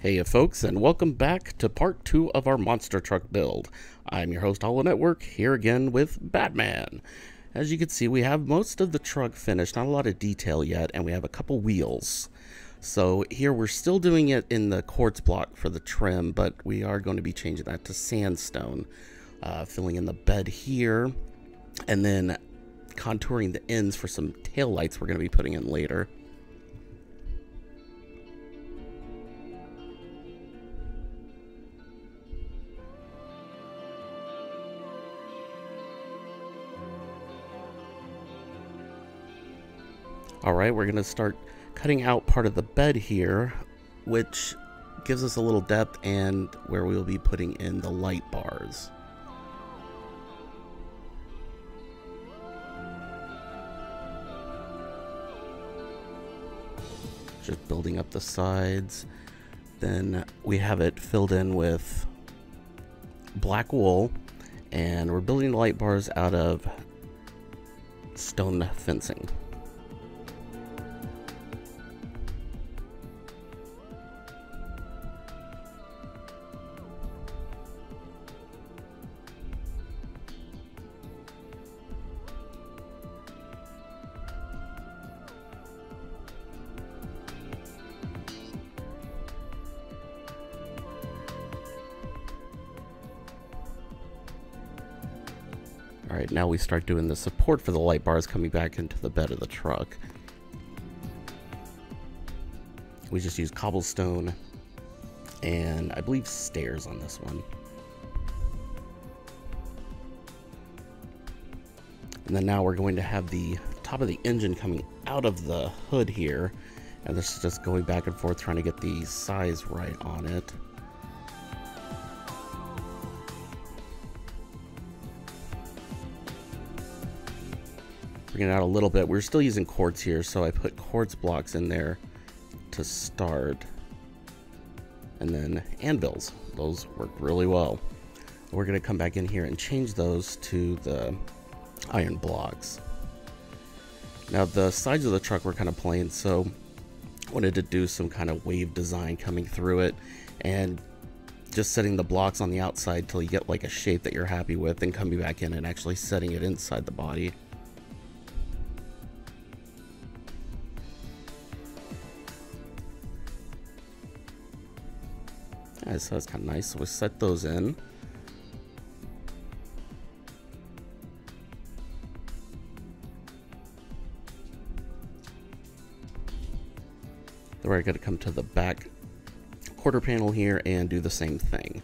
Hey folks, and welcome back to part 2 of our monster truck build. I'm your host, Hollow Network, here again with Batman. As you can see, we have most of the truck finished, not a lot of detail yet, and we have a couple wheels. So here we're still doing it in the quartz block for the trim, but we are going to be changing that to sandstone. Filling in the bed here, and then contouring the ends for some tail lights we're going to be putting in later. Alright, we're going to start cutting out part of the bed here, which gives us a little depth and where we'll be putting in the light bars. Just building up the sides. Then we have it filled in with black wool, and we're building the light bars out of stone fencing. Alright, now we start doing the support for the light bars coming back into the bed of the truck. We just use cobblestone and I believe stairs on this one. And then now we're going to have the top of the engine coming out of the hood here. And this is just going back and forth trying to get the size right on it. Bringing it out a little bit. We're still using quartz here, so I put quartz blocks in there to start. And then anvils. Those work really well. We're going to come back in here and change those to the iron blocks. Now the sides of the truck were kind of plain, so I wanted to do some kind of wave design coming through it and just setting the blocks on the outside till you get like a shape that you're happy with, and coming back in and actually setting it inside the body. Yeah, so that's kind of nice. So we'll set those in. Then we're going to come to the back quarter panel here and do the same thing.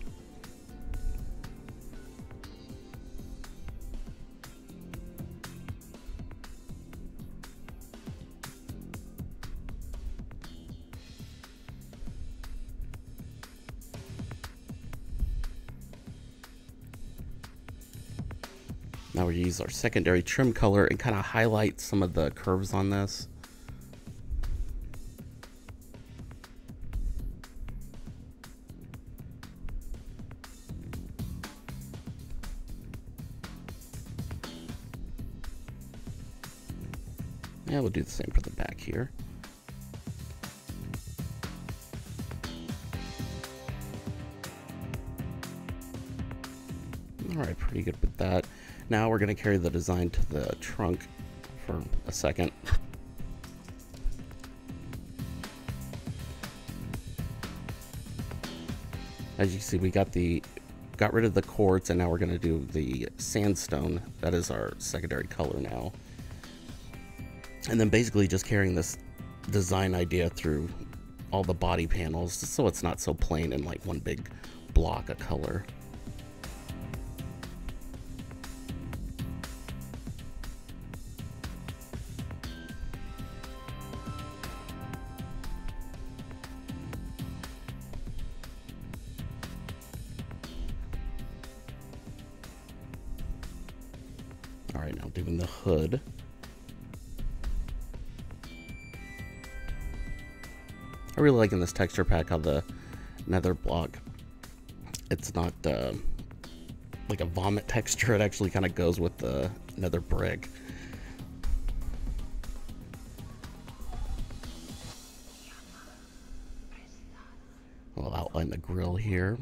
Now we use our secondary trim color and kind of highlight some of the curves on this. Yeah, we'll do the same for the back here. Alright, pretty good with that. Now we're going to carry the design to the trunk for a second. As you can see, we got rid of the quartz, and now we're going to do the sandstone. That is our secondary color now. And then basically just carrying this design idea through all the body panels, just so it's not so plain and like one big block of color. Alright, now doing the hood. I really like in this texture pack how the nether block, it's not like a vomit texture. It actually kind of goes with the nether brick. We'll outline the grill here.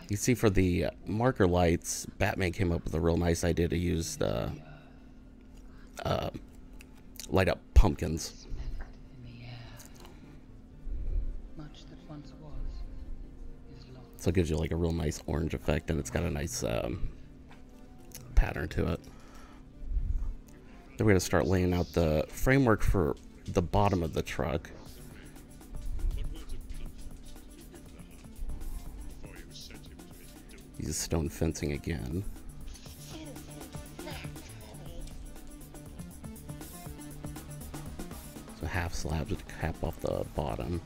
You see, for the marker lights, Batman came up with a real nice idea to use the light up pumpkins. So it gives you like a real nice orange effect, and it's got a nice pattern to it. Then we're going to start laying out the framework for the bottom of the truck. Use stone fencing again. So half slabs to cap off the bottom.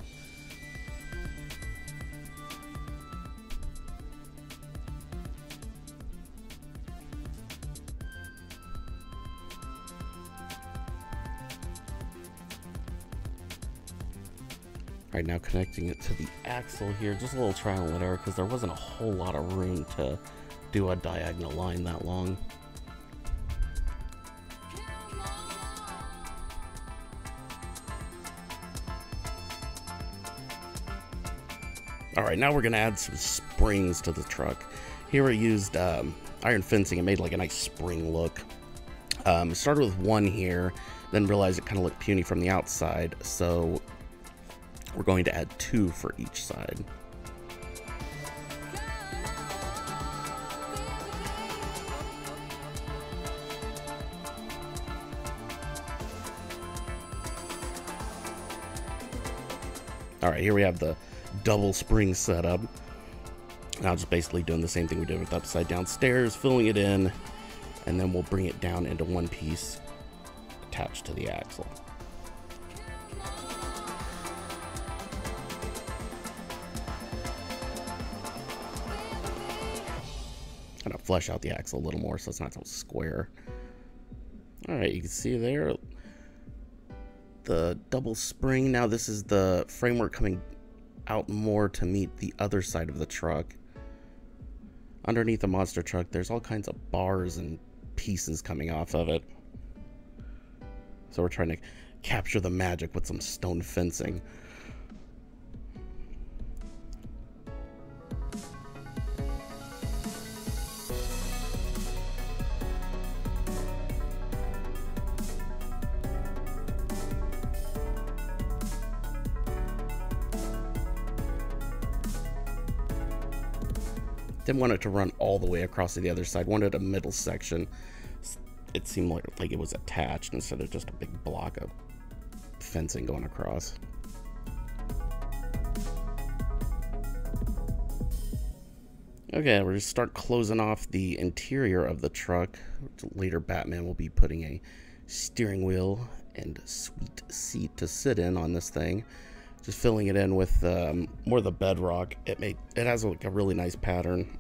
Right now, connecting it to the axle here, just a little trial and error because there wasn't a whole lot of room to do a diagonal line that long. Alright, now we're going to add some springs to the truck. Here I used iron fencing and made like a nice spring look. Started with one here, then realized it kind of looked puny from the outside, so we're going to add 2 for each side. Alright, here we have the double spring setup. Now just basically doing the same thing we did with upside down stairs, filling it in, and then we'll bring it down into one piece attached to the axle. Kind of flesh out the axle a little more so it's not so square. Alright, you can see there the double spring. Now this is the framework coming out more to meet the other side of the truck. Underneath the monster truck, there's all kinds of bars and pieces coming off of it. So we're trying to capture the magic with some stone fencing. Didn't want it to run all the way across to the other side. Wanted a middle section. It seemed like it was attached instead of just a big block of fencing going across. Okay, we're just start closing off the interior of the truck. Later, Batman will be putting a steering wheel and sweet seat to sit in on this thing. Just filling it in with more of the bedrock. It has like a really nice pattern.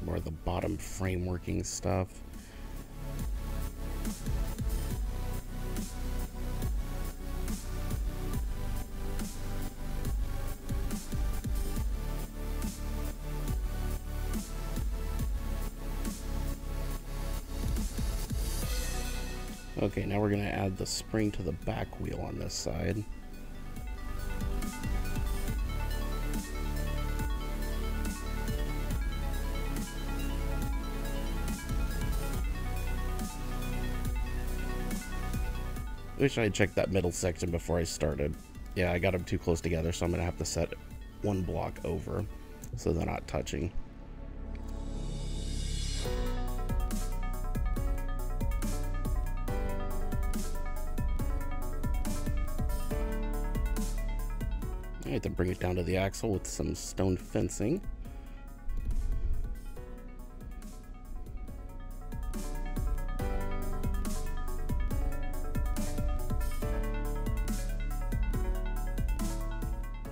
More of the bottom frameworking stuff. Okay, now we're going to add the spring to the back wheel on this side. Wish I had checked that middle section before I started. Yeah, I got them too close together, so I'm going to have to set one block over so they're not touching. Alright, then bring it down to the axle with some stone fencing.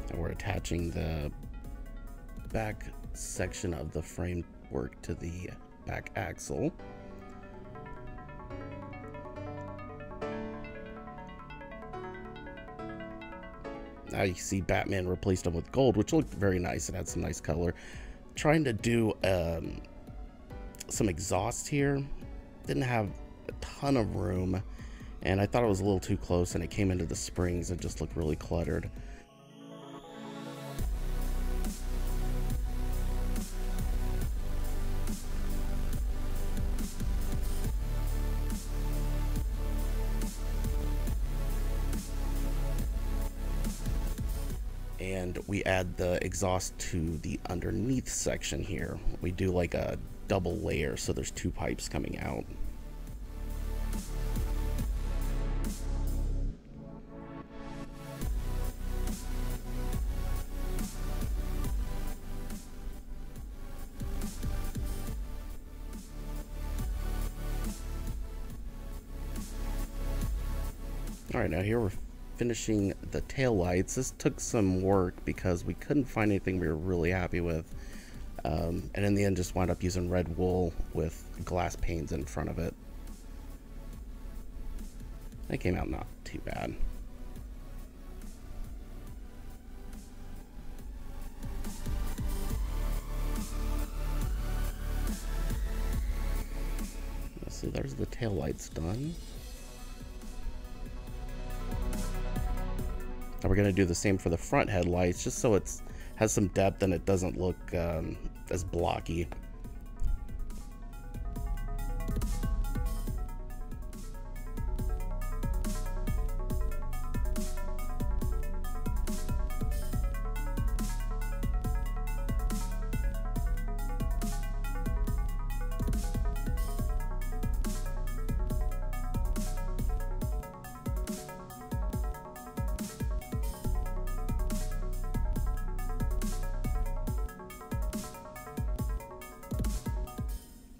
And we're attaching the back section of the framework to the back axle. Now you see Batman replaced them with gold, which looked very nice. It had some nice color. Trying to do some exhaust here. Didn't have a ton of room, and I thought it was a little too close, and it came into the springs and just looked really cluttered. And we add the exhaust to the underneath section here. We do like a double layer, so there's 2 pipes coming out. All right, now here we're finishing the tail lights. This took some work because we couldn't find anything we were really happy with, and in the end just wound up using red wool with glass panes in front of it. That came out not too bad. Let's see, there's the tail lights done. Now we're going to do the same for the front headlights, just so it has some depth and it doesn't look as blocky.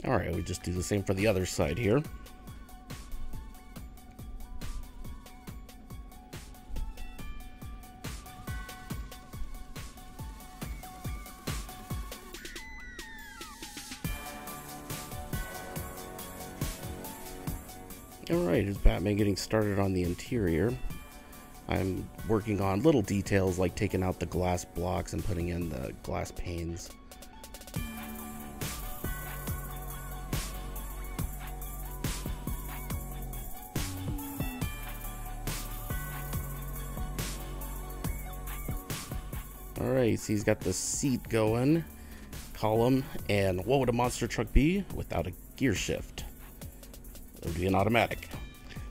All right, we just do the same for the other side here. All right, is Batman getting started on the interior. I'm working on little details like taking out the glass blocks and putting in the glass panes. Alright, so he's got the seat going, column, and what would a monster truck be without a gear shift? It would be an automatic.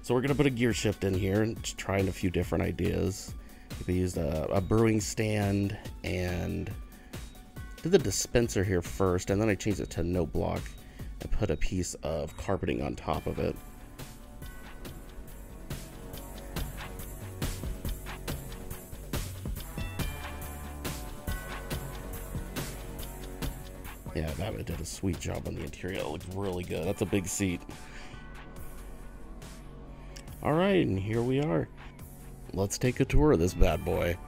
So we're going to put a gear shift in here and just trying a few different ideas. We used a brewing stand and did the dispenser here first, and then I changed it to no block and put a piece of carpeting on top of it. Yeah, Batman did a sweet job on the interior. It looks really good. That's a big seat. All right, and here we are. Let's take a tour of this bad boy.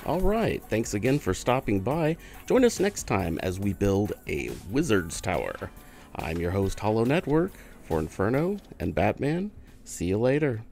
Alright, thanks again for stopping by. Join us next time as we build a Wizard's Tower. I'm your host, Hollow Network, for Inferno and Batman. See you later.